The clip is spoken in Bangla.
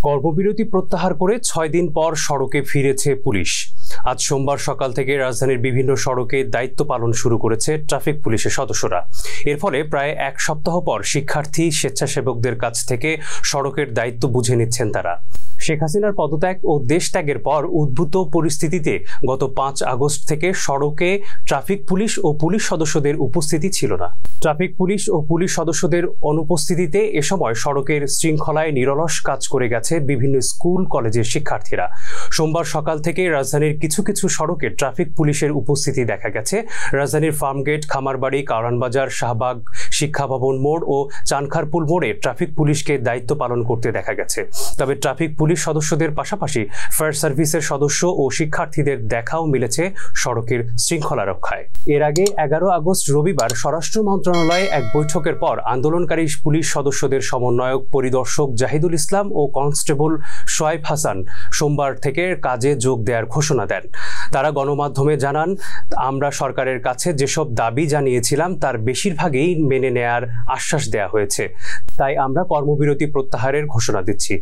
কর্মবিরতি প্রত্যাহার করে ৬ দিন পর সড়কে ফিরেছে পুলিশ। আজ সোমবার সকাল থেকে রাজধানীর বিভিন্ন সড়কে দায়িত্ব পালন শুরু করেছে ট্রাফিক পুলিশের সদস্যরা। এর ফলে প্রায় এক সপ্তাহ পর শিক্ষার্থী, স্বেচ্ছাসেবকদের কাছ থেকে সড়কের দায়িত্ব বুঝে নিচ্ছেন তারা। শেখ হাসিনার পদত্যাগ ও দেশত্যাগের পর উদ্ভূত পরিস্থিতিতে গত ৫ আগস্ট থেকে সড়কে ট্রাফিক পুলিশ ও পুলিশ সদস্যদের উপস্থিতি ছিল না। ট্রাফিক পুলিশ ও পুলিশ সদস্যদের অনুপস্থিতিতে এ সময় সড়কের শৃঙ্খলায় নিরলস কাজ করে গেছে বিভিন্ন স্কুল কলেজের শিক্ষার্থীরা। সোমবার সকাল থেকে রাজধানীর কিছু কিছু সড়কে ট্রাফিক পুলিশের উপস্থিতি দেখা গেছে। রাজধানীর ফার্মগেট, খামারবাড়ি, কারওয়ানবাজার, শাহবাগ, শিক্ষা ভবন মোড় ও চানখারপুল মোড়ে ট্রাফিক পুলিশকে দায়িত্ব পালন করতে দেখা গেছে। তবে ট্রাফিক পুলিশ সদস্যদের পাশাপাশি ফায়ার সার্ভিসের সদস্য ও শিক্ষার্থীদের দেখাও মিলেছে সড়কের শৃঙ্খলা রক্ষায়। এর আগে ১১ আগস্ট রবিবার স্বরাষ্ট্র মন্ত্রণালয়ে এক বৈঠকের পর আন্দোলনকারী পুলিশ সদস্যদের সমন্বয়ক পরিদর্শক জাহিদুল ইসলাম ও কনস্টেবল শোয়েব হাসান সোমবার থেকে কাজে যোগ দেওয়ার ঘোষণা দেন। তারা গণমাধ্যমে জানান, আমরা সরকারের কাছে যেসব দাবি জানিয়েছিলাম তার বেশিরভাগই মেনে নেয়ার আশ্বাস দেওয়া হয়েছে, তাই আমরা কর্মবিরতি প্রত্যাহারের ঘোষণা দিচ্ছি।